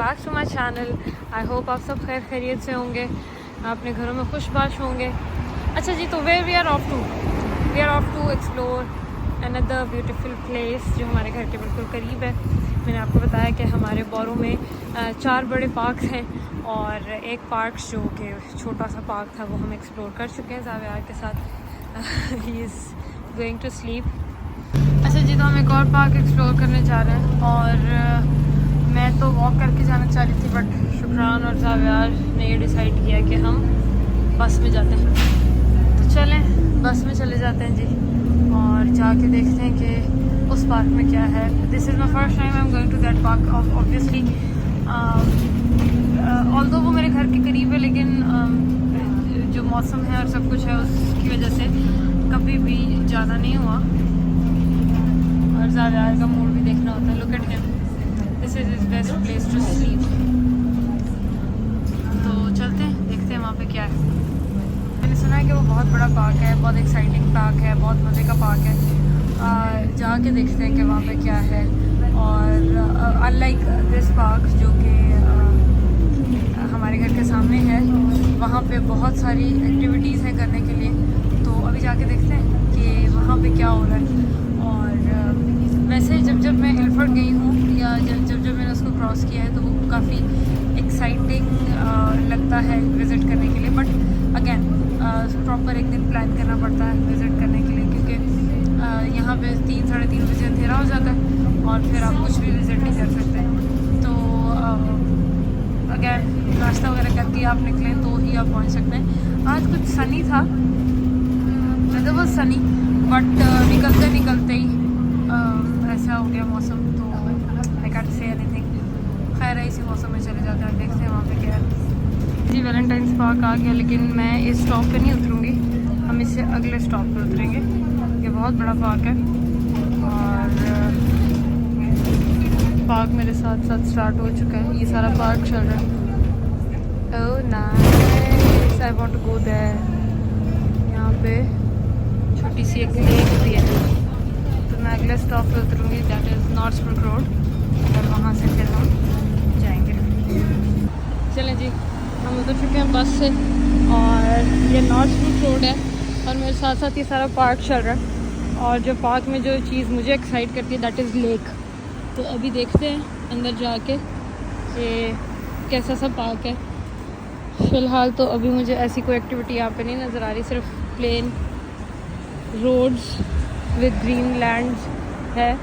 Back to my channel. I hope आप सब खैर खैरियत से होंगे, अपने घरों में खुशबाश होंगे। अच्छा जी, तो we are off to explore another beautiful place जो हमारे घर के बिल्कुल करीब है। मैंने आपको बताया कि हमारे बोरों में 4 बड़े पार्क हैं और एक पार्क जो कि छोटा सा पार्क था वो हम एक्सप्लोर कर चुके हैं ज़ावियार के साथ। He is going to sleep. अच्छा जी, तो हम एक और पार्क एक्सप्लोर करने जा रहे हैं और मैं तो वॉक करके जाना चाह रही थी, बट शुक्रान और ज़ावियार ने ये डिसाइड किया कि हम बस में जाते हैं। तो चलें, बस में चले जाते हैं जी और जाके देखते हैं कि उस पार्क में क्या है। This is my first time I am going to that park obviously. Although वो मेरे घर के करीब है, लेकिन जो मौसम है और सब कुछ है उसकी वजह से कभी भी जाना नहीं हुआ। और ज़ावियार का मूड भी देखना होता है। Look at him, this is his best place to sleep. तो चलते हैं, देखते हैं वहाँ पे क्या है। मैंने सुना है कि वो बहुत बड़ा पार्क है, बहुत एक्साइटिंग पार्क है, बहुत मज़े का पार्क है। जाके देखते हैं कि वहाँ पे क्या है। और अनलाइक दिस पार्क जो कि हमारे घर के सामने है, वहाँ पे बहुत सारी एक्टिविटीज़ हैं करने के लिए। तो अभी जाके देखते हैं कि वहाँ पे क्या हो रहा है। और वैसे जब मैं इल्फर्ड गई हूँ या जब मैंने उसको क्रॉस किया है तो वो काफ़ी एक्साइटिंग लगता है विज़िट करने के लिए। बट अगेन प्रॉपर एक दिन प्लान करना पड़ता है विज़िट करने के लिए, क्योंकि यहाँ पे 3 साढ़े 3 बजे अंधेरा हो जाता है और फिर आप कुछ भी विज़िट नहीं कर सकते। तो अगेन नाश्ता वगैरह करके आप निकलें तो ही आप पहुँच सकते हैं। आज कुछ सनी था, वेदर वाज सनी, बट निकलते ही ऐसा हो गया मौसम, तो आई कांट से एनीथिंग। खैर है, इसी मौसम में चले जाते हैं, देखते हैं वहाँ पे क्या है। जी, वैलेंटाइंस पार्क आ गया, लेकिन मैं इस स्टॉप पे नहीं उतरूँगी, हम इससे अगले स्टॉप पे उतरेंगे। ये बहुत बड़ा पार्क है और पार्क मेरे साथ साथ स्टार्ट हो चुका है। ये सारा पार्क चल रहा है। Oh nice, I want to go there. यहाँ पे छोटी सी एक लेक भी है। तो मैं अगले स्टॉप पे उतरूँगी, दैट इज़ नॉर्थब्रुक रोड, और वहाँ से फिर हम जाएंगे। चलें जी, हम उतर चुके हैं बस से और ये नॉर्थब्रुक रोड है और मेरे साथ साथ ये सारा पार्क चल रहा है। और जो पार्क में जो चीज़ मुझे एक्साइट करती है दैट इज़ लेक। तो अभी देखते हैं अंदर जाके कि कैसा सा पार्क है। फ़िलहाल तो अभी मुझे ऐसी कोई एक्टिविटी यहाँ पे नहीं नज़र आ रही, सिर्फ plain roads with green land है।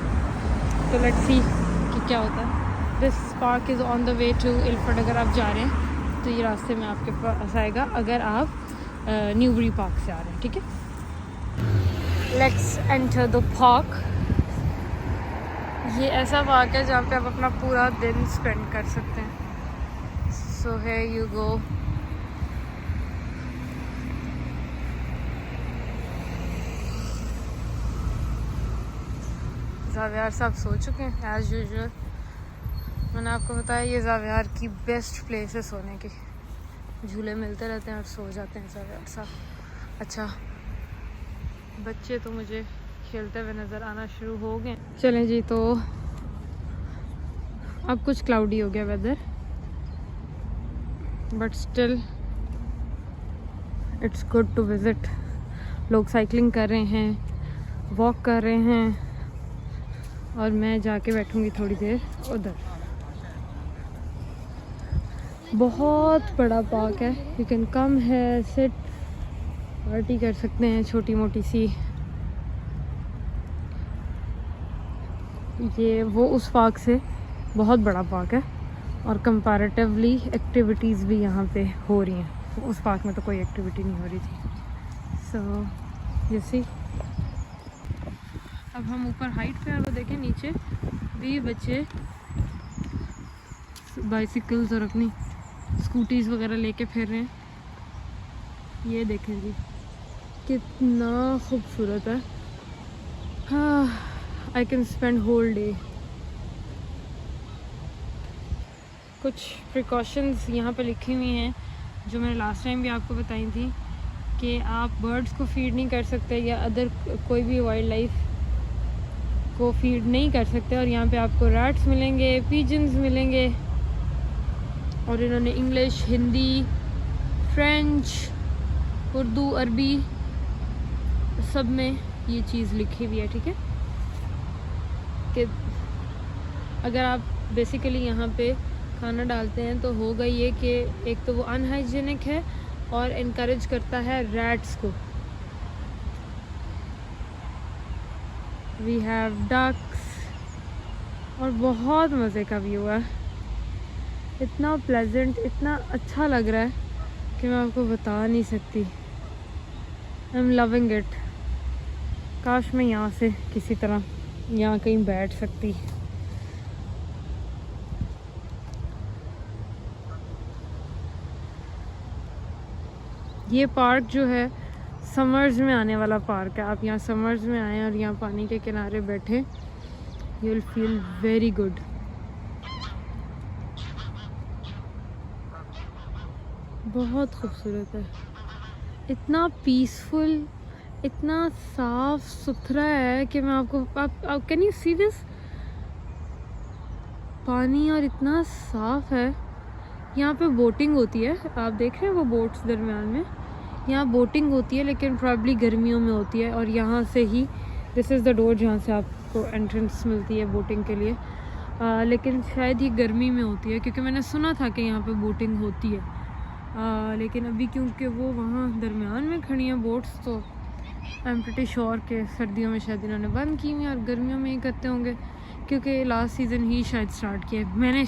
तो लेट्स सी कि क्या होता है। This park is on the way to Ilford. अगर आप जा रहे हैं तो ये रास्ते में आपके पास आएगा, अगर आप न्यूबरी पार्क से आ रहे हैं, ठीक है। Let's enter the park. ये ऐसा पार्क है जहाँ पे आप अपना पूरा दिन स्पेंड कर सकते हैं। So here you go. ज़ावियार साहब सो चुके हैं एज़ यूजुअल। मैंने आपको बताया ये ज़ावियार की बेस्ट प्लेस है सोने की। झूले मिलते रहते हैं और सो जाते हैं ज़ावियार साहब। अच्छा, बच्चे तो मुझे खेलते हुए नज़र आना शुरू हो गए। चलें जी, तो अब कुछ क्लाउडी हो गया weather, but still it's good to visit. लोग साइकिलिंग कर रहे हैं, वॉक कर रहे हैं और मैं जाके बैठूंगी थोड़ी देर उधर। बहुत बड़ा पार्क है, यू कैन कम है, सिट, पार्टी कर सकते हैं छोटी मोटी सी। ये वो उस पार्क से बहुत बड़ा पार्क है और कंपैरेटिवली एक्टिविटीज़ भी यहाँ पे हो रही हैं। उस पार्क में तो कोई एक्टिविटी नहीं हो रही थी। सो यू सी, अब हम ऊपर हाइट पे हैं, वो देखें नीचे भी बच्चे बाइसिकल्स और अपनी स्कूटीज़ वगैरह लेके फिर रहे हैं। ये देखें जी, कितना खूबसूरत है। हाँ, I can spend whole day. कुछ प्रिकॉशंस यहाँ पे लिखी हुई हैं जो मैंने लास्ट टाइम भी आपको बताई थी कि आप बर्ड्स को फीड नहीं कर सकते या अदर कोई भी वाइल्ड लाइफ को फीड नहीं कर सकते। और यहाँ पे आपको रैट्स मिलेंगे, पिजन्स मिलेंगे, और इन्होंने इंग्लिश, हिंदी, फ्रेंच, उर्दू, अरबी सब में ये चीज़ लिखी हुई है, ठीक है। कि अगर आप बेसिकली यहाँ पे खाना डालते हैं तो होगा ये कि एक तो वो अनहाइजीनिक है और इनकरेज करता है रैट्स को। वी हैव डक्स और बहुत मज़े का व्यू है, इतना प्लेजेंट, इतना अच्छा लग रहा है कि मैं आपको बता नहीं सकती। आई एम लविंग इट। काश मैं यहाँ से किसी तरह यहाँ कहीं बैठ सकती। ये पार्क जो है समर्स में आने वाला पार्क है। आप यहाँ समर्स में आएँ और यहाँ पानी के किनारे बैठे, you will feel very good. बहुत खूबसूरत है, इतना पीसफुल, इतना साफ सुथरा है कि मैं आपको आप कैन यू सी दिस, पानी और इतना साफ है। यहाँ पे बोटिंग होती है, आप देख रहे हैं वो बोट्स दरमियान में, यहाँ बोटिंग होती है लेकिन प्रॉब्ली गर्मियों में होती है। और यहाँ से ही दिस इज़ द डोर जहाँ से आपको एंट्रेंस मिलती है बोटिंग के लिए। लेकिन शायद ये गर्मी में होती है क्योंकि मैंने सुना था कि यहाँ पे बोटिंग होती है। लेकिन अभी क्योंकि वो वहाँ दरमियान में खड़ी हैं बोट्स, तो आई एम प्रिटी श्योर कि सर्दियों में शायद इन्होंने बंद की हुई और गर्मियों में ही करते होंगे क्योंकि लास्ट सीज़न ही शायद स्टार्ट किया है। मैंने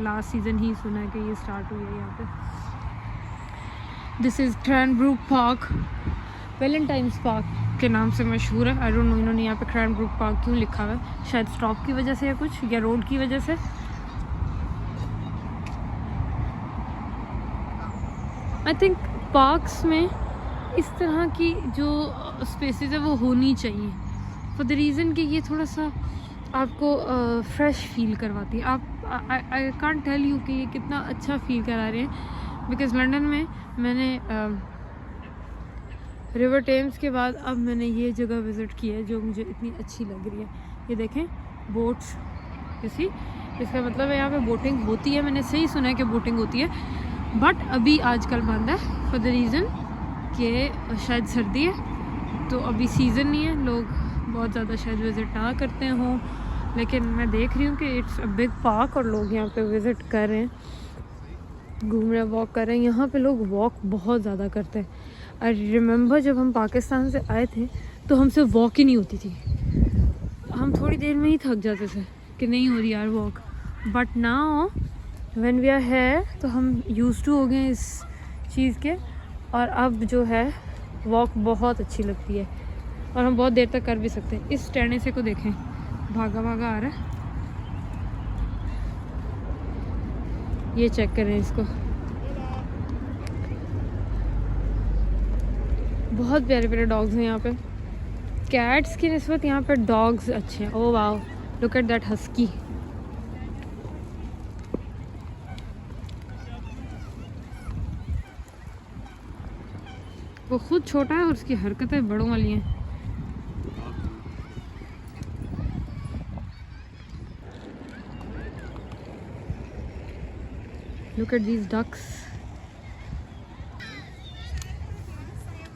लास्ट सीज़न ही सुना है कि ये स्टार्ट हुई है यहाँ पे। This is Cranbrook park, Valentines park के नाम से मशहूर है। आई डोंट नो इन्होंने यहाँ पे क्रैनब्रूक पार्क क्यों लिखा हुआ है, शायद स्टॉप की वजह से या कुछ, या रोड की वजह से। आई थिंक पार्क्स में इस तरह की जो स्पेसेस है वो होनी चाहिए फॉर द रीज़न कि ये थोड़ा सा आपको फ्रेश फील करवाती है। आप आई कांट टेल यू कि ये कितना अच्छा फील करा रहे हैं। बिकॉज़ लंदन में मैंने रिवर टेम्स के बाद अब मैंने ये जगह विज़िट की है जो मुझे इतनी अच्छी लग रही है। ये देखें बोट्स, इसी इसका मतलब है यहाँ पे बोटिंग होती है। मैंने सही सुना है कि बोटिंग होती है, बट अभी आजकल बंद है फॉर द रीज़न कि शायद सर्दी है तो अभी सीज़न नहीं है, लोग बहुत ज़्यादा शायद विज़िट ना करते हों। लेकिन मैं देख रही हूँ कि इट्स अ बिग पार्क और लोग यहाँ पे विज़िट कर रहे हैं, घूम रहे हैं, वॉक कर रहे हैं। यहाँ पे लोग वॉक बहुत ज़्यादा करते हैं। आई रिमेंबर जब हम पाकिस्तान से आए थे तो हमसे वॉक ही नहीं होती थी, हम थोड़ी देर में ही थक जाते थे कि नहीं हो रही यार walk. But now when we are here तो हम यूज्ड टू हो गए इस चीज़ के, और अब जो है वॉक बहुत अच्छी लगती है और हम बहुत देर तक कर भी सकते हैं। इस टेने से को देखें, भागा भागा आ रहा है, ये चेक करें इसको, बहुत प्यारे प्यारे डॉग्स हैं यहाँ पे। कैट्स की निस्बत यहाँ पे डॉग्स अच्छे हैं। Oh wow, look at that husky. वो खुद छोटा है और उसकी हरकतें बड़ों वाली हैं। Look at these ducks.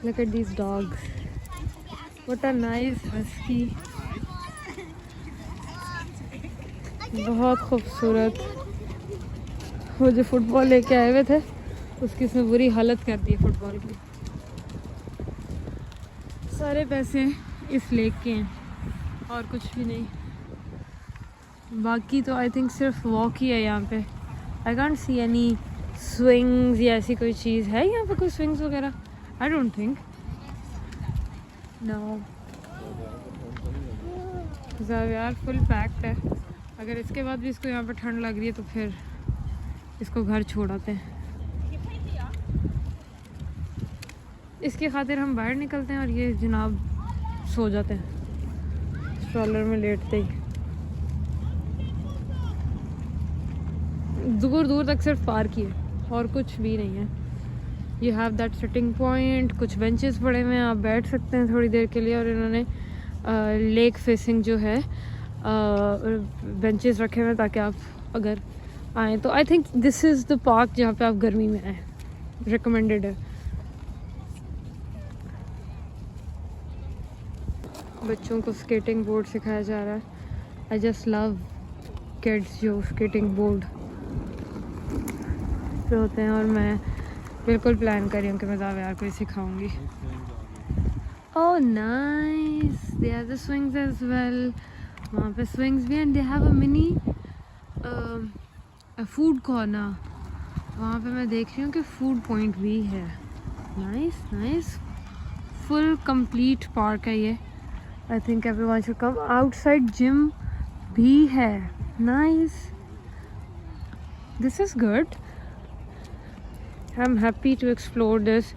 Look at these dogs. What a nice husky. बहुत खूबसूरत। वो जो फुटबॉल लेके आए हुए थे उसकी इसने बुरी हालत कर दी फुटबॉल की। सारे पैसे इस लेक के हैं और कुछ भी नहीं। बाकी तो आई थिंक सिर्फ वॉक ही है यहाँ पे। I can't see any swings या ऐसी कोई चीज़ है यहाँ पे, कोई स्विंग्स वगैरह? I don't think, no. यार फुल पैक्ड है। अगर इसके बाद भी इसको यहाँ पे ठंड लग रही है तो फिर इसको घर छोड़ आते हैं। इसकी खातिर हम बाहर निकलते हैं और ये जनाब सो जाते हैं स्ट्रॉलर में लेटते ही। दूर दूर तक सिर्फ पार्क ही है और कुछ भी नहीं है। You have that sitting point, कुछ बेंचेस पड़े हुए हैं, आप बैठ सकते हैं थोड़ी देर के लिए। और इन्होंने लेक फेसिंग जो है बेंचेस रखे हुए हैं ताकि आप अगर आए तो I think this is the park जहाँ पे आप गर्मी में आए, रिकमेंडेड है। बच्चों को स्केटिंग बोर्ड सिखाया जा रहा है। आई जस्ट लव किड्स जो स्केटिंग बोर्ड पे होते हैं, और मैं बिल्कुल प्लान कर रही हूँ कि मैं जावियार को ही सिखाऊंगी। Oh nice, they are the swings as well. वहाँ पे स्विंग्स भी हैं, they have a mini food corner. वहाँ पे मैं देख रही हूँ कि फूड पॉइंट भी है। Nice nice, full complete park है ये। I think everyone should come. Outside gym भी है। Nice, this is good. I am happy to explore this.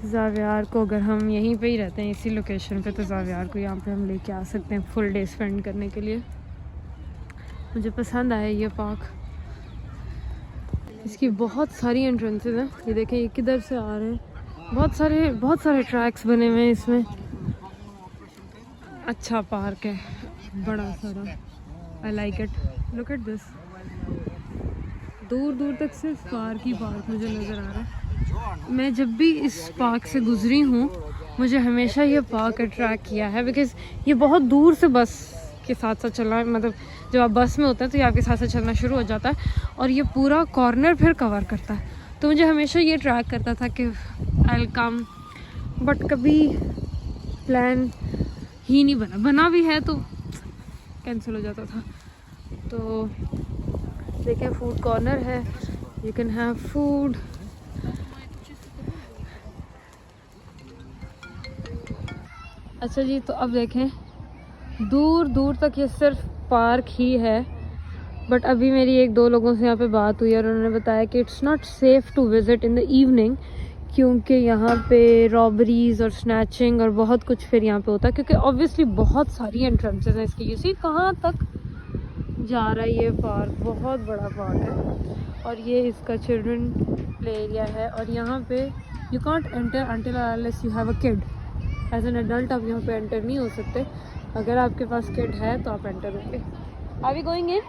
Xavier को अगर हम यहीं पे ही रहते हैं इसी लोकेशन पे, तो जावियार को यहाँ पे हम लेके आ सकते हैं फुल डे स्पेंड करने के लिए। मुझे पसंद आया ये पार्क। इसकी बहुत सारी एंट्रेंसेस हैं। ये देखें ये किधर से आ रहे हैं। बहुत सारे ट्रैक्स बने हुए हैं इसमें। अच्छा पार्क है, बड़ा सारा। I like it. Look at this, दूर दूर तक सिर्फ पार्क ही पार्क मुझे नज़र आ रहा है। मैं जब भी इस पार्क से गुजरी हूँ, मुझे हमेशा ये पार्क अट्रैक्ट किया है, बिकॉज़ ये बहुत दूर से बस के साथ साथ चलना, मतलब जब आप बस में होते हैं तो ये आपके साथ साथ चलना शुरू हो जाता है, और ये पूरा कॉर्नर फिर कवर करता है। तो मुझे हमेशा ये ट्रैक करता था कि आई विल कम, बट कभी प्लान ही नहीं बना भी है तो कैंसिल हो जाता था। तो देखें फूड कॉर्नर है, यू कैन हैव फूड। अच्छा जी, तो अब देखें दूर दूर तक ये सिर्फ पार्क ही है, बट अभी मेरी एक दो लोगों से यहाँ पे बात हुई और उन्होंने बताया कि it's not safe to visit in the evening, क्योंकि यहाँ पे रॉबरीज और स्नैचिंग और बहुत कुछ फिर यहाँ पे होता है, क्योंकि ऑब्वियसली बहुत सारी एंट्रेंसेस हैं इसकी। यू सी कहाँ तक जा रहा है ये पार्क, बहुत बड़ा पार्क है। और ये इसका चिल्ड्रन प्ले एरिया है, और यहाँ पे you can't enter until unless you have a kid. As an adult आप यहाँ पे एंटर नहीं हो सकते। अगर आपके पास किड है तो आप एंटर होंगे। Are we going in?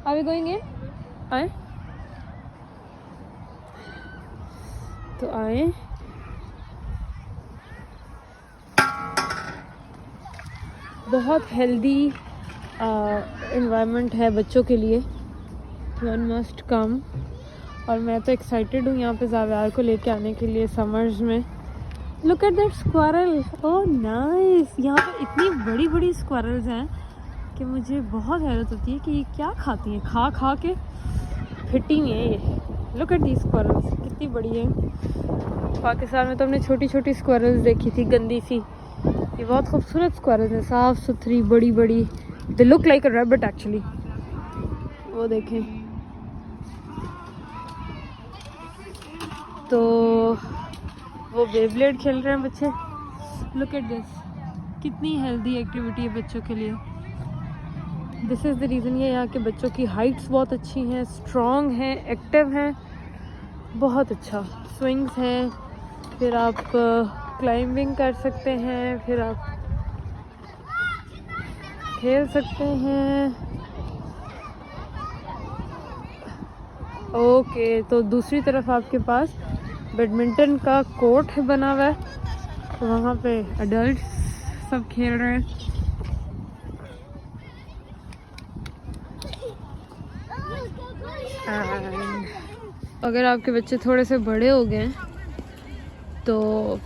Are we going in? आए तो आए। बहुत हेल्दी एनवायरनमेंट है बच्चों के लिए, वन मस्ट कम। और मैं तो एक्साइटेड हूँ यहाँ पे जावियार को लेके आने के लिए समर्स में। Look at that squirrel, oh nice. यहाँ पे इतनी बड़ी बड़ी स्क्वारल्स हैं कि मुझे बहुत हैरत होती है कि ये क्या खाती हैं, खा खा के फिटी हुई हैं ये। लुक एट दी स्क्वारल्स, कितनी बड़ी है। पाकिस्तान में तो हमने छोटी छोटी स्क्वारल्स देखी थी, गंदी सी। ये बहुत खूबसूरत स्क्वारल्स हैं, साफ़ सुथरी, बड़ी बड़ी। They look like a rabbit actually. वो देखें, तो वो बेब्लेड खेल रहे हैं बच्चे। लुक एट दिस, कितनी हेल्दी एक्टिविटी है बच्चों के लिए। This is the reason. ये यहाँ के बच्चों की हाइट्स बहुत अच्छी हैं, स्ट्रॉन्ग हैं, एक्टिव हैं, बहुत अच्छा। स्विंग्स हैं, फिर आप क्लाइंबिंग कर सकते हैं, फिर आप खेल सकते हैं। ओके, तो दूसरी तरफ आपके पास बैडमिंटन का कोर्ट बना हुआ है, तो वहाँ पे एडल्ट सब खेल रहे हैं। अगर आपके बच्चे थोड़े से बड़े हो गए तो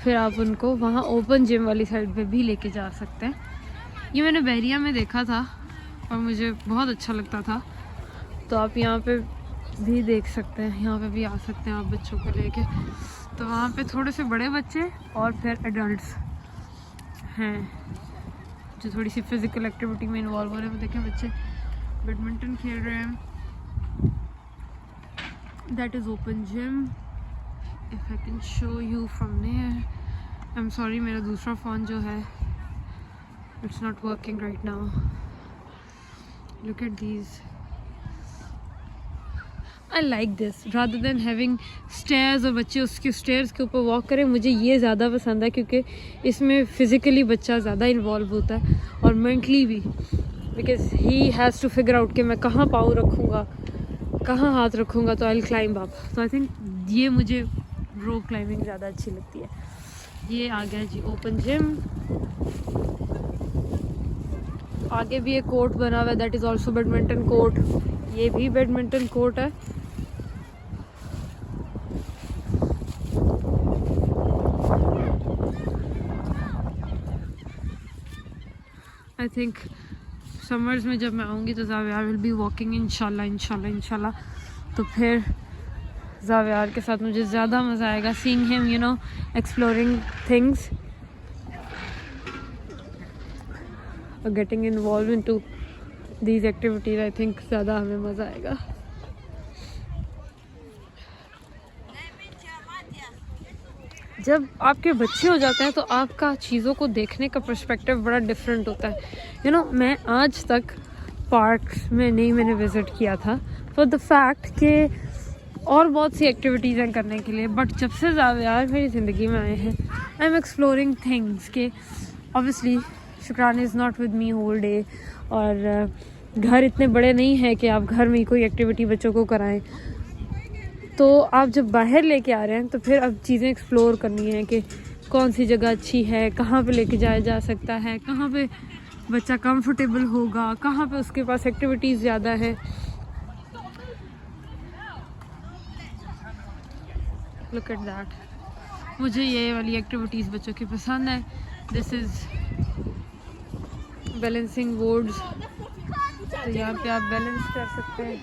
फिर आप उनको वहाँ ओपन जिम वाली साइड पे भी लेके जा सकते हैं। ये मैंने बहरिया में देखा था और मुझे बहुत अच्छा लगता था, तो आप यहाँ पे भी देख सकते हैं, यहाँ पे भी आ सकते हैं आप बच्चों को लेके। तो वहाँ पे थोड़े से बड़े बच्चे और फिर एडल्ट्स हैं जो थोड़ी सी फिज़िकल एक्टिविटी में इन्वॉल्व हो रहे हैं। देखें बच्चे बैडमिंटन खेल रहे हैं। That is open gym, if I can show you from there. I am sorry, मेरा दूसरा फ़ोन जो है it's not working right now. Look at these, I like this rather than having stairs और बच्चे उसके स्टेयर्स के ऊपर walk करें। मुझे ये ज़्यादा पसंद है क्योंकि इसमें फ़िज़िकली बच्चा ज़्यादा इन्वॉल्व होता है और मेंटली भी। Because he has to figure out कि मैं कहाँ पाँव रखूँगा, कहाँ हाथ रखूँगा, तो आई विल क्लाइंब अप। तो आई थिंक ये मुझे रोप क्लाइंबिंग ज़्यादा अच्छी लगती है। ये आ गया जी ओपन जिम। आगे भी एक कोर्ट बना हुआ है, that is also badminton court. ये भी बैडमिंटन कोर्ट है। आई थिंक समर्स में जब मैं आऊँगी तो ज़ावियार विल बी वॉकिंग इंशाल्लाह। तो फिर ज़ावियार के साथ मुझे ज़्यादा मज़ा आएगा, seeing him you know exploring things, getting involve into these activities. I think ज़्यादा हमें मज़ा आएगा। जब आपके बच्चे हो जाते हैं तो आपका चीज़ों को देखने का पर्सपेक्टिव बड़ा डिफरेंट होता है। यू नो मैं आज तक पार्क्स में नहीं मैंने विज़िट किया था फॉर द फैक्ट कि और बहुत सी एक्टिविटीज़ हैं करने के लिए, बट जब से ज़ावियार मेरी ज़िंदगी में आए हैं आई एम एक्सप्लोरिंग थिंग्स के obviously Shukran is not with me whole day, और घर इतने बड़े नहीं हैं कि आप घर में ही कोई एक्टिविटी बच्चों को कराएं। तो आप जब बाहर लेके आ रहे हैं तो फिर अब चीज़ें एक्सप्लोर करनी है कि कौन सी जगह अच्छी है, कहाँ पे लेके जाया जा सकता है, कहाँ पे बच्चा कंफर्टेबल होगा, कहाँ पे उसके पास एक्टिविटीज़ ज़्यादा है। Look at that. मुझे ये वाली एक्टिविटीज़ बच्चों की पसंद है। दिस इज़ बैलेंसिंग बोर्ड्स, तो यहाँ पे आप बैलेंस कर सकते हैं।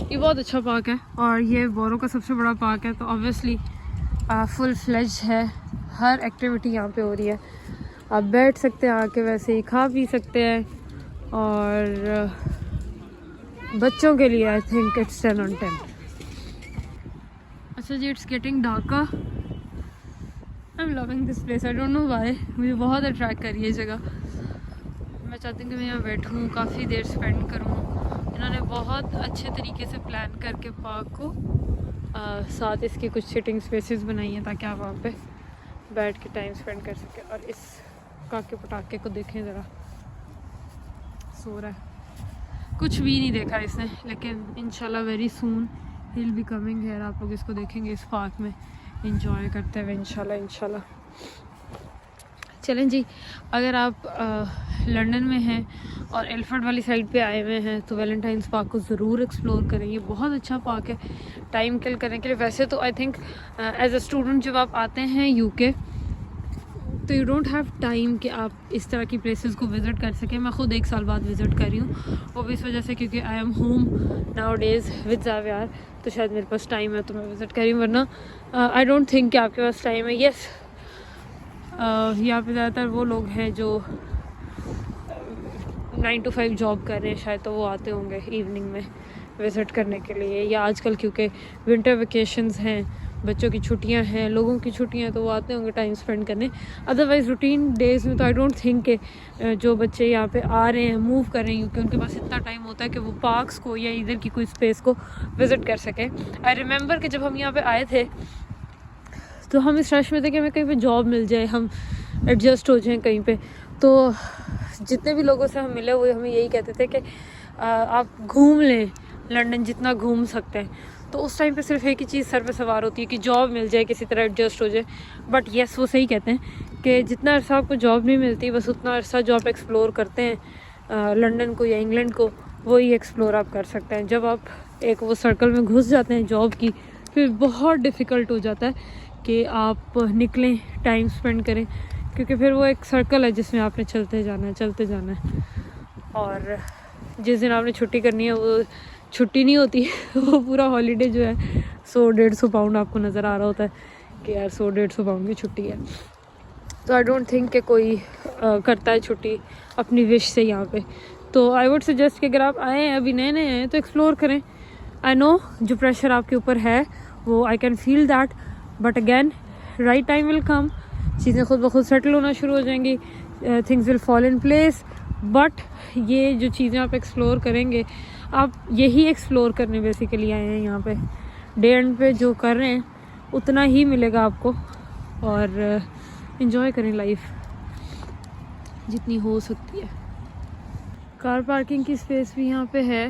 ये बहुत अच्छा पार्क है और ये बोरो का सबसे बड़ा पार्क है, तो ऑब्वियसली फुल फ्लेज है, हर एक्टिविटी यहाँ पे हो रही है। आप बैठ सकते हैं आके, वैसे ही खा पी सकते हैं, और बच्चों के लिए आई थिंक इट्स 10 on 10। अच्छा जी, it's getting darker. I am loving this place, I don't know why, मुझे बहुत अट्रैक्ट कर रही है जगह। मैं चाहती हूँ कि मैं यहाँ बैठूँ, काफ़ी देर स्पेंड करूँ। इन्होंने बहुत अच्छे तरीके से प्लान करके पार्क को साथ इसकी कुछ सिटिंग स्पेसेस बनाई हैं ताकि आप वहाँ पे बैठ के टाइम स्पेंड कर सकें। और इस काके पटाखे को देखें ज़रा, सो रहा है, कुछ भी नहीं देखा इसने, लेकिन इंशाल्लाह very soon he will be coming here. आप लोग इसको देखेंगे इस पार्क में इंजॉय करते हुए इंशाल्लाह। चलें जी, अगर आप लंदन में हैं और एल्फर्ड वाली साइड पे आए हुए हैं तो वैलेंटाइंस पार्क को ज़रूर एक्सप्लोर करें। ये बहुत अच्छा पार्क है टाइम किल करने के लिए। वैसे तो I think as a student जब आप आते हैं यूके तो यू डोंट हैव टाइम कि आप इस तरह की प्लेसेस को विज़िट कर सकें। मैं ख़ुद 1 साल बाद विज़िट कर रही हूँ, वो भी इस वजह से क्योंकि I am home nowadays with Zaviyar, तो शायद मेरे पास टाइम है तो मैं विज़िट कर रही हूँ, वरना आई डोंट थिंक कि आपके पास टाइम है। येस, यहाँ पे ज़्यादातर वो लोग हैं जो 9 to 5 जॉब कर रहे हैं, शायद तो वो आते होंगे इवनिंग में विज़िट करने के लिए, या आजकल क्योंकि विंटर वेकेशंस हैं, बच्चों की छुट्टियां हैं, लोगों की छुट्टियां, तो वो आते होंगे टाइम स्पेंड करने। अदरवाइज़ रूटीन डेज़ में तो आई डोंट थिंक कि जो बच्चे यहाँ पे आ रहे हैं, मूव कर रहे हैं, क्योंकि उनके पास इतना टाइम होता है कि वो पार्क्स को या इधर की कोई स्पेस को विज़िट कर सकें। आई रिमेंबर कि जब हम यहाँ पे आए थे तो हम इस रश में थे कि हमें कहीं पे जॉब मिल जाए, हम एडजस्ट हो जाएं कहीं पे। तो जितने भी लोगों से हम मिले हुए हमें यही कहते थे कि आप घूम लें लंदन जितना घूम सकते हैं। तो उस टाइम पे सिर्फ एक ही चीज़ सर पे सवार होती है कि जॉब मिल जाए, किसी तरह एडजस्ट हो जाए। बट येस, वो सही कहते हैं कि जितना अरसा आपको जॉब नहीं मिलती, बस उतना अरसा जो आप एक्सप्लोर करते हैं लंदन को या इंग्लैंड को, वही एक्सप्लोर आप कर सकते हैं। जब आप एक वो सर्कल में घुस जाते हैं जॉब की, फिर बहुत डिफ़िकल्ट हो जाता है कि आप निकलें, टाइम स्पेंड करें, क्योंकि फिर वो एक सर्कल है जिसमें आपने चलते जाना है। और जिस दिन आपने छुट्टी करनी है वो छुट्टी नहीं होती वो पूरा हॉलीडे जो है 100-150 पाउंड आपको नज़र आ रहा होता है कि यार 100-150 पाउंड की छुट्टी है। तो आई डोंट थिंक कि कोई करता है छुट्टी अपनी विश से यहाँ पे। तो आई वुड सजेस्ट कि अगर आप आए हैं, अभी नए नए हैं, तो एक्सप्लोर करें। आई नो जो प्रेशर आपके ऊपर है वो I can feel that, but again right time will come, चीज़ें खुद ब खुद सेटल होना शुरू हो जाएंगी, things will fall in place. But ये जो चीज़ें आप एक्सप्लोर करेंगे, आप यही एक्सप्लोर करने बेसिकली आए हैं यहाँ पे। डे एंड पे जो कर रहे हैं उतना ही मिलेगा आपको, और इन्जॉय करें लाइफ जितनी हो सकती है। कार पार्किंग की स्पेस भी यहाँ पे है।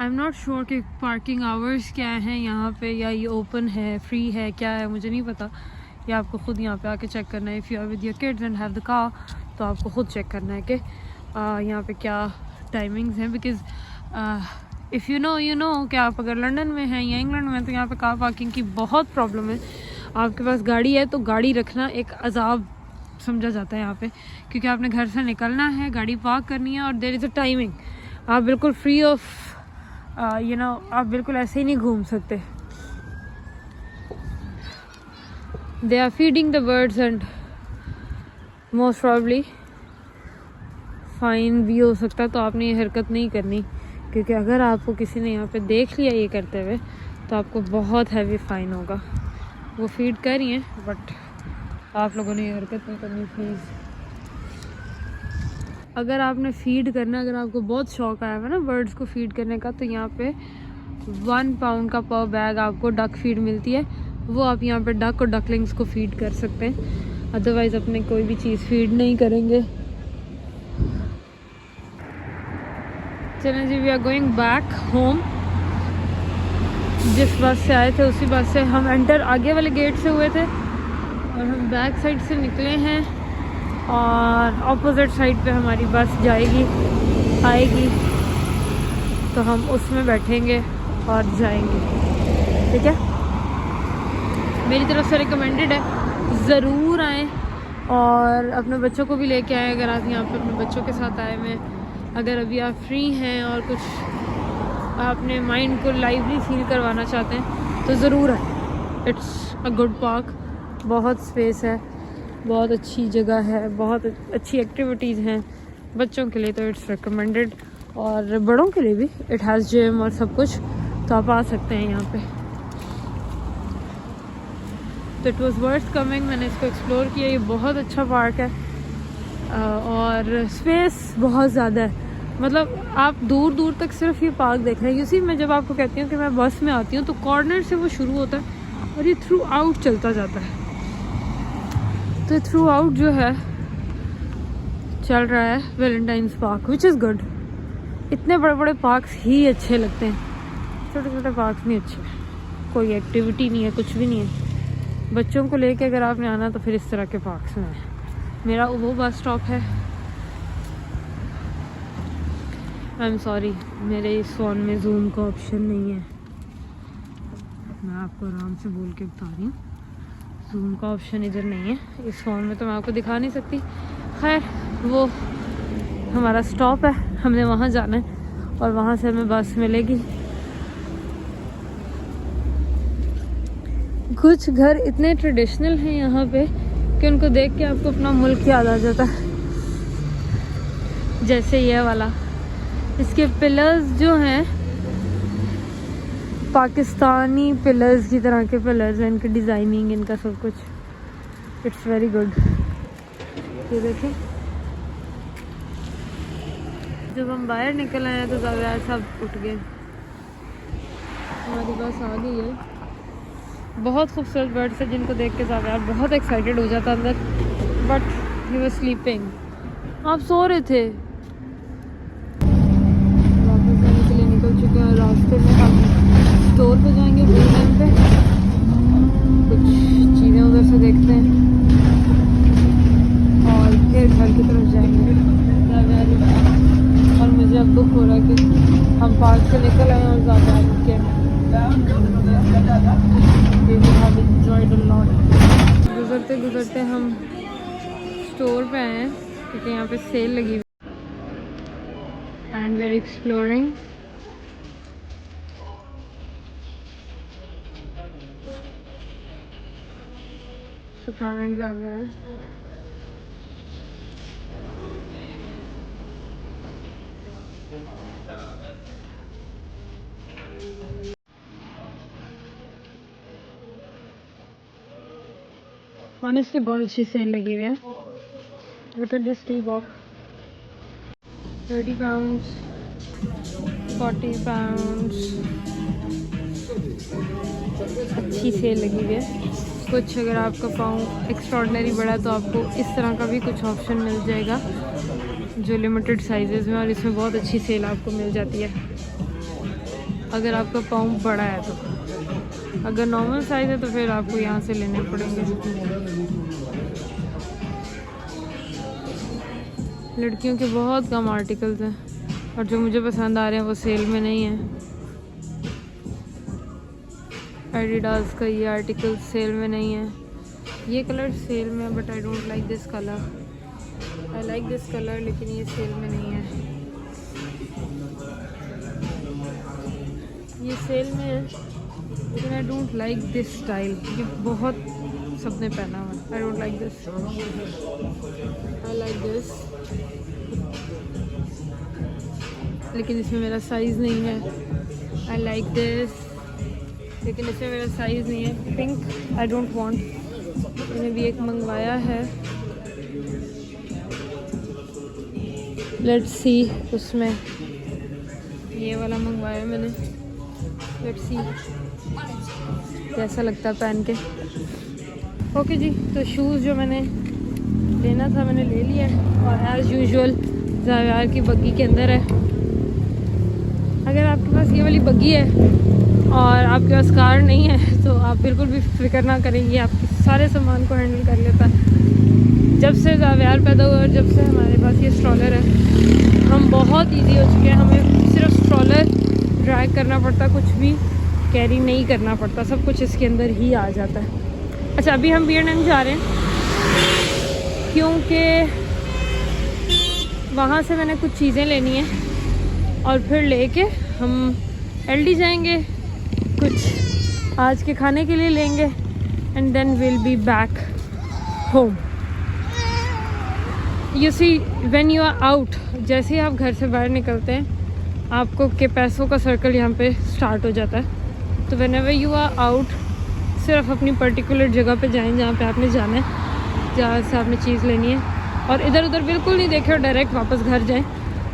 आई एम नॉट श्योर कि पार्किंग आवर्स क्या हैं यहाँ पे, या ये ओपन है, फ्री है, क्या है, मुझे नहीं पता। ये आपको ख़ुद यहाँ पे आके चेक करना है। If you are with your kids and have the car, तो आपको ख़ुद चेक करना है कि यहाँ पे क्या टाइमिंग्स हैं। बिकॉज़ इफ़ यू नो कि आप अगर लंदन में हैं या इंग्लैंड में, तो यहाँ पे कार पार्किंग की बहुत प्रॉब्लम है। आपके पास गाड़ी है तो गाड़ी रखना एक अजाब समझा जाता है यहाँ पे, क्योंकि आपने घर से निकलना है, गाड़ी पार्क करनी है, और देयर इज़ अ टाइमिंग। आप बिल्कुल फ्री ऑफ आप बिल्कुल ऐसे ही नहीं घूम सकते। They are feeding the birds and most probably fine भी हो सकता है, तो आपने ये हरकत नहीं करनी, क्योंकि अगर आपको किसी ने यहाँ पे देख लिया ये करते हुए तो आपको बहुत हैवी फ़ाइन होगा। वो फीड कर रही हैं, बट आप लोगों ने ये हरकत नहीं करनी प्लीज़। अगर आपने फीड करना, अगर आपको बहुत शौक आया है ना बर्ड्स को फीड करने का, तो यहाँ पे 1 पाउंड का पर बैग आपको डक फीड मिलती है। वो आप यहाँ पे डक और डकलिंग्स को फीड कर सकते हैं, अदरवाइज़ अपने कोई भी चीज़ फीड नहीं करेंगे। चलें जी, we are going back home. जिस बस से आए थे उसी बस से हम एंटर आगे वाले गेट से हुए थे, और हम बैक साइड से निकले हैं, और ऑपोजिट साइड पे हमारी बस आएगी, तो हम उसमें बैठेंगे और जाएंगे। ठीक है, मेरी तरफ से रिकमेंडेड है, ज़रूर आएँ और अपने बच्चों को भी लेके आएँ। अगर आप यहाँ पर अपने बच्चों के साथ आए हुए, अगर अभी आप फ्री हैं और कुछ अपने माइंड को लाइवली फील करवाना चाहते हैं, तो ज़रूर आएँ। इट्स अ गुड पार्क, बहुत स्पेस है, बहुत अच्छी जगह है, बहुत अच्छी एक्टिविटीज़ हैं बच्चों के लिए, तो इट्स रिकमेंडेड। और बड़ों के लिए भी इट हैज़ जिम और सब कुछ, तो आप आ सकते हैं यहाँ पे। तो इट वॉज़ वर्थ कमिंग, मैंने इसको एक्सप्लोर किया। ये बहुत अच्छा पार्क है, और स्पेस बहुत ज़्यादा है। मतलब आप दूर दूर तक सिर्फ ये पार्क देख रहे हैं। इसी में जब आपको कहती हूँ कि मैं बस में आती हूँ, तो कॉर्नर से वो शुरू होता है और ये थ्रू आउट चलता जाता है। तो थ्रू आउट जो है चल रहा है Valentine's park, which is good. इतने बड़े बड़े पार्क्स ही अच्छे लगते हैं, छोटे छोटे पार्क्स नहीं अच्छे। कोई एक्टिविटी नहीं है, कुछ भी नहीं है। बच्चों को लेके अगर आपने आना तो फिर इस तरह के पार्क्स में है। मेरा वो बस स्टॉप है। आई एम सॉरी, मेरे इस फ़ोन में जूम का ऑप्शन नहीं है। मैं आपको आराम से बोल के बता रही हूँ, जूम का ऑप्शन इधर नहीं है इस फ़ोन में, तो मैं आपको दिखा नहीं सकती। खैर, वो हमारा स्टॉप है, हमने वहाँ जाना है और वहाँ से हमें बस मिलेगी। कुछ घर इतने ट्रेडिशनल हैं यहाँ पे कि उनको देख के आपको अपना मुल्क याद आ जाता है। जैसे ये वाला, इसके पिलर्स जो हैं पाकिस्तानी पिलर्स की तरह के पिलर्स हैं, इनकी डिज़ाइनिंग, इनका सब कुछ, इट्स वेरी गुड। ये देखें, जब हम बाहर निकल आए तो ज़्यादा सब उठ गए। हमारी बस आ गई है। बहुत खूबसूरत बर्ड्स है जिनको देख के ज़्यादा बहुत एक्साइटेड हो जाता अंदर, बट ही वाज स्लीपिंग। आप सो रहे थे। वापस जाने के लिए निकल चुके हैं। रास्ते में हम स्टोर पे जाएंगे, टाइम पे कुछ चीज़ें उधर से देखते हैं और फिर घर की तरफ जाएंगे। और मुझे अब दुख हो रहा है कि हम पार्क से निकल आए और ज़्यादा रुके। गुजरते गुजरते हम स्टोर पे आए हैं क्योंकि यहाँ पे सेल लगी हुई है। And we are exploring. Honestly बहुत अच्छी सेल लगी हुई है। Look at this tea box, 30 pounds, 40 pounds, अच्छी सेल लगी हुई है। कुछ अगर आपका पाँव एक्स्ट्रॉर्डनरी बड़ा तो आपको इस तरह का भी कुछ ऑप्शन मिल जाएगा जो लिमिटेड साइजेस में, और इसमें बहुत अच्छी सेल आपको मिल जाती है अगर आपका पाँव बड़ा है तो। अगर नॉर्मल साइज़ है तो फिर आपको यहाँ से लेने पड़ेंगे। लड़कियों के बहुत कम आर्टिकल्स हैं और जो मुझे पसंद आ रहे हैं वो सेल में नहीं है। एडिडास का ये आर्टिकल सेल में नहीं है, ये कलर सेल में है but I don't like this colour. I like this colour लेकिन ये सेल में नहीं है। ये सेल में है लेकिन I don't like this style. ये बहुत सबने पहना हुआ है। I don't like this. I like this लेकिन इसमें मेरा साइज़ नहीं है। आई लाइक दिस लेकिन इसमें मेरा साइज़ नहीं है। Pink I don't want. मैंने भी एक मंगवाया है, लेट्स सी। उसमें ये वाला मंगवाया मैंने, लेट्स सी कैसा लगता है पहन के। ओके जी, तो शूज़ जो मैंने लेना था मैंने ले लिया है और एज़ यूजुअल ज़ावियार की बग्गी के अंदर है। अगर आपके पास ये वाली बग्गी है और आपके पास कार नहीं है तो आप बिल्कुल भी फिक्र ना करेंगे, आपके सारे सामान को हैंडल कर लेता है। जब से ज़ावियार पैदा हुआ और जब से हमारे पास ये स्ट्रॉलर है हम बहुत इजी हो चुके हैं। हमें सिर्फ स्ट्रॉलर ड्रैग करना पड़ता, कुछ भी कैरी नहीं करना पड़ता, सब कुछ इसके अंदर ही आ जाता है। अच्छा, अभी हम B&M जा रहे हैं क्योंकि वहाँ से मैंने कुछ चीज़ें लेनी है और फिर लेके हम LD जाएंगे, कुछ आज के खाने के लिए लेंगे and then will be back home. You see when you are out, जैसे ही आप घर से बाहर निकलते हैं आपको के पैसों का सर्कल यहाँ पे स्टार्ट हो जाता है। तो व्हेनेवर यू आर आउट सिर्फ अपनी पर्टिकुलर जगह पे जाएं जहाँ पे आपने जाना है, जहाँ से आपने चीज़ लेनी है, और इधर उधर बिल्कुल नहीं देखें और डायरेक्ट वापस घर जाएं।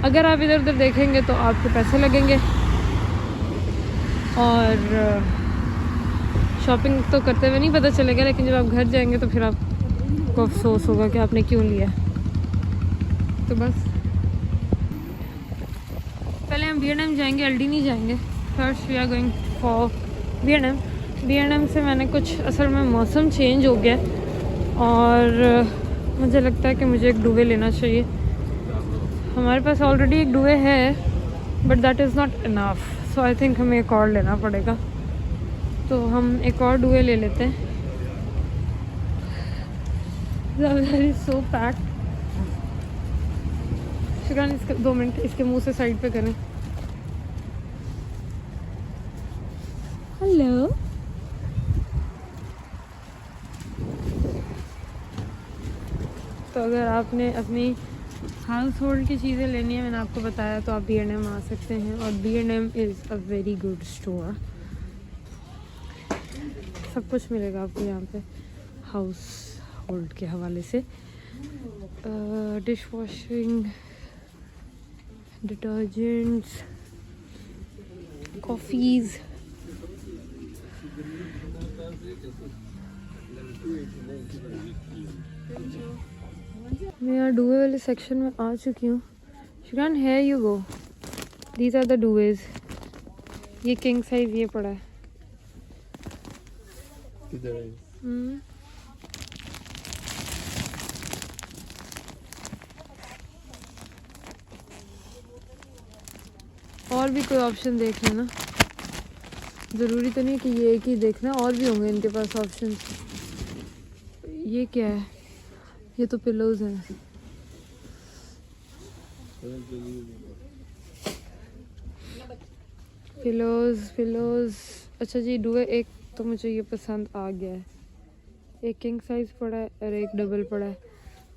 अगर आप इधर उधर देखेंगे तो आपको पैसे लगेंगे और शॉपिंग तो करते हुए नहीं पता चलेगा, लेकिन जब आप घर जाएंगे तो फिर आपको अफसोस होगा कि आपने क्यों लिया। तो बस पहले हम B&M जाएंगे, LD नहीं जाएंगे। First we are going for B&M। B&M से मैंने कुछ, असल में मौसम चेंज हो गया और मुझे लगता है कि मुझे एक डुवे लेना चाहिए। हमारे पास ऑलरेडी एक डुवे है but that is not enough, so I think हमें एक और लेना पड़ेगा। तो हम एक और डुवे ले लेते हैं। Very so packed. शुक्रान, इसके 2 मिनट इसके मुंह से साइड पे करें। हेलो, तो अगर आपने अपनी हाउस होल्ड की चीज़ें लेनी है, मैंने आपको बताया, तो आप B&M आ सकते हैं और B&M is a very good store. सब कुछ मिलेगा आपको यहाँ पे हाउस होल्ड के हवाले से। Dish washing, detergents, coffees. मैं यहाँ डुवे वाले सेक्शन में आ चुकी हूँ। Shukran, here you go, these are the duvets. ये किंग साइज ये पड़ा है। और भी कोई ऑप्शन देख लेना, ज़रूरी तो नहीं कि ये एक ही देखना, और भी होंगे इनके पास ऑप्शन। ये क्या है? ये तो पिलोज हैं। पिलोज। अच्छा जी, डुवे एक तो मुझे ये पसंद आ गया है। एक किंग साइज पड़ा है और एक डबल पड़ा है,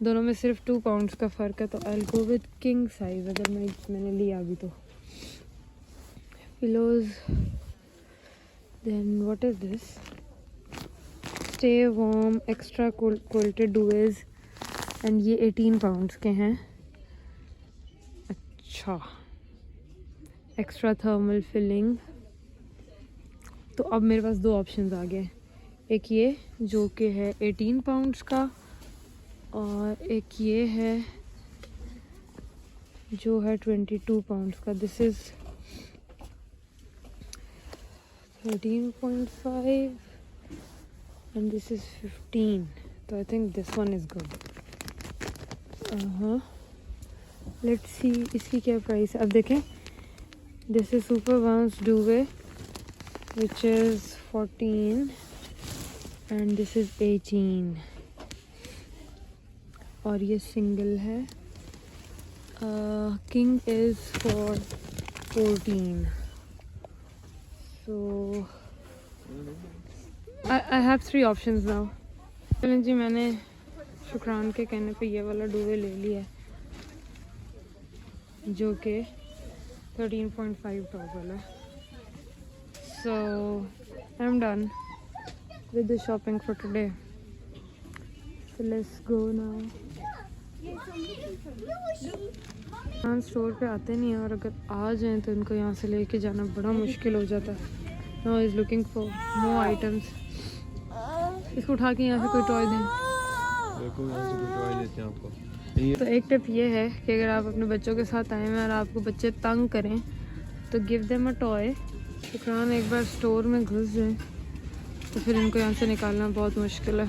दोनों में सिर्फ 2 पाउंड्स का फ़र्क है, तो I will go with king size अगर मैंने लिया अभी तो। Pillows, then what is this? Stay warm extra quilted duvets and ये 18 पाउंड्स के हैं। अच्छा, एक्स्ट्रा थर्मल फिलिंग तो अब मेरे पास 2 ऑप्शंस आ गए, एक ये जो कि है 18 पाउंड्स का और एक ये है जो है 22 पाउंड्स का। This is 13.5 and this is 15, so I think this one is good. Let's see इसकी क्या प्राइस है। अब देखें, this is super bounce duvet which is 14 and this is 18 और ये सिंगल है। king is for 14, so I have 3 options now. चलें जी, मैंने शुक्रान के कहने पे ये वाला डुवे ले लिया है जो कि 13.5 टॉपल है। So I'm done with the shopping for today. So let's go now. Store पे आते नहीं हैं और अगर आ जाएं तो इनको यहाँ से लेके जाना बड़ा मुश्किल हो जाता है। Now is looking for more items. इसको उठा के यहाँ से कोई टॉय दें। देखो यहाँ से कोई टॉय देते हैं आपको। तो एक टिप ये है कि अगर आप अपने बच्चों के साथ आए हैं और आपको बच्चे तंग करें तो गिव देम अ टॉय। शुक्रान एक बार स्टोर में घुस जाए तो फिर इनको यहाँ से निकालना बहुत मुश्किल है।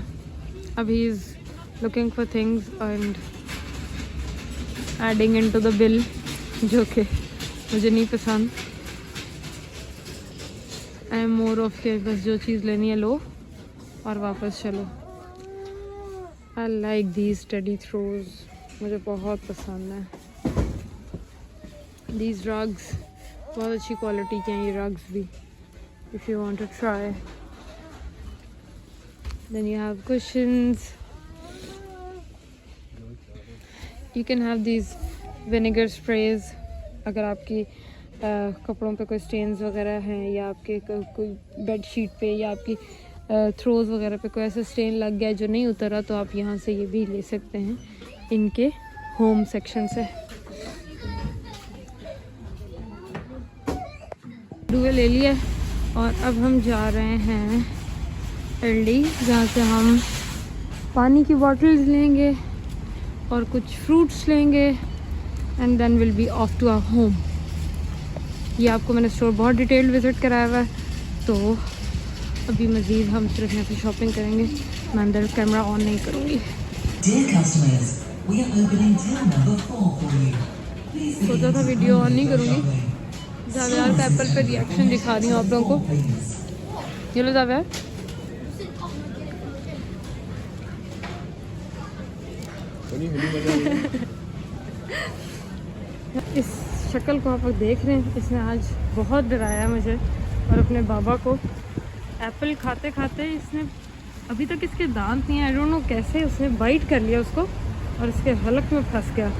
अब he is looking for things and adding into the bill जो कि मुझे नहीं पसंद। आई एम मोर ऑफ के बस जो चीज़ लेनी है लो और वापस चलो। I like these teddy throws, मुझे बहुत पसंद है। दीज रग्स बहुत अच्छी क्वालिटी के हैं ये रग्स भी। If you want to try then you have cushions, you can have these vinegar sprays. अगर आपकी कपड़ों पे कोई स्टेन्स वगैरह हैं या आपके कोई बेड शीट पे या आपकी थ्रोज वगैरह पे कोई ऐसा स्टेन लग गया जो नहीं उतरा तो आप यहाँ से ये भी ले सकते हैं इनके होम सेक्शन से। डुवे ले लिए और अब हम जा रहे हैं एलडी जहाँ से हम पानी की बॉटल्स लेंगे और कुछ फ्रूट्स लेंगे and then will be off to our home. ये आपको मैंने स्टोर बहुत डिटेल्ड विज़िट कराया हुआ है, तो अभी मज़ीद हम सिर्फ यहाँ पे शॉपिंग करेंगे। मैं अंदर कैमरा ऑन नहीं करूँगी। सोचा था वीडियो ऑन नहीं करूँगी। जावेद का एप्पल पे रिएक्शन दिखा रही हूँ आप लोगों को। ये लो जावेद, इस शक्ल को आप देख रहे हैं, इसने आज बहुत डराया मुझे और अपने बाबा को। एप्पल खाते खाते इसने अभी तक इसके दांत नहीं, आई डोंट नो कैसे उसने बाइट कर लिया उसको और इसके हलक में फंस गया।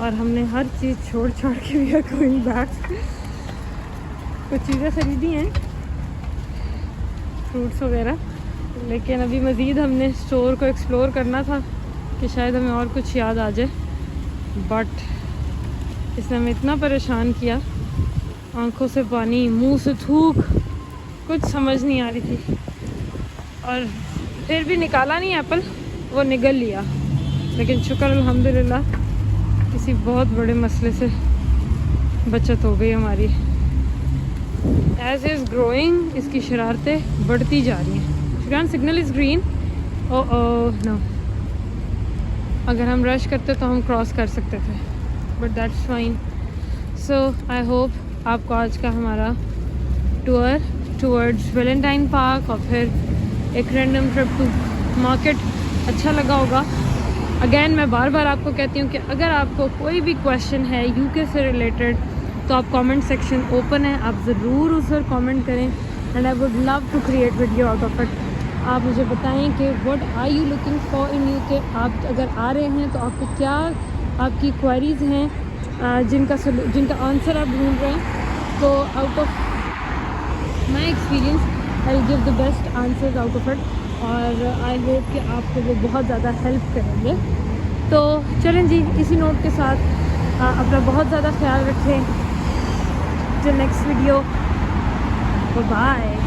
और हमने हर चीज़ छोड़ छोड़ के भी गोइंग बैक। कुछ चीज़ें ख़रीदी हैं, फ्रूट्स वगैरह, लेकिन अभी मज़ीद हमने स्टोर को एक्सप्लोर करना था कि शायद हमें और कुछ याद आ जाए। बट इसने हमें इतना परेशान किया, आंखों से पानी, मुंह से थूक, कुछ समझ नहीं आ रही थी। और फिर भी निकाला नहीं एप्पल, वो निगल लिया। लेकिन शुक्र अल्हम्दुलिल्लाह किसी बहुत बड़े मसले से बचत हो गई हमारी। एज इज़ ग्रोइंग इसकी शरारतें बढ़ती जा रही हैं। Shukran signal is green. Oh no, अगर हम रश करते तो हम क्रॉस कर सकते थे, but that's fine. So I hope आपको आज का हमारा टूर टूवर्ड्स वैलेंटाइन पार्क और फिर एक रैंडम ट्रिप टू मार्केट अच्छा लगा होगा। अगेन मैं बार बार आपको कहती हूँ कि अगर आपको कोई भी क्वेश्चन है यूके से रिलेटेड तो आप कमेंट सेक्शन ओपन है, आप ज़रूर उस पर कमेंट करें and I would love to create video out of it. आप मुझे बताएं कि what are you looking for in UK. आप अगर आ रहे हैं तो आपको क्या आपकी क्वेरीज़ हैं जिनका आंसर आप ढूंढ रहे हैं। तो out of my experience I give the best answers out of it और आई होप कि आपको वो बहुत ज़्यादा हेल्प करेंगे। तो चलें जी, इसी नोट के साथ अपना बहुत ज़्यादा ख्याल रखें। Till next video, bye.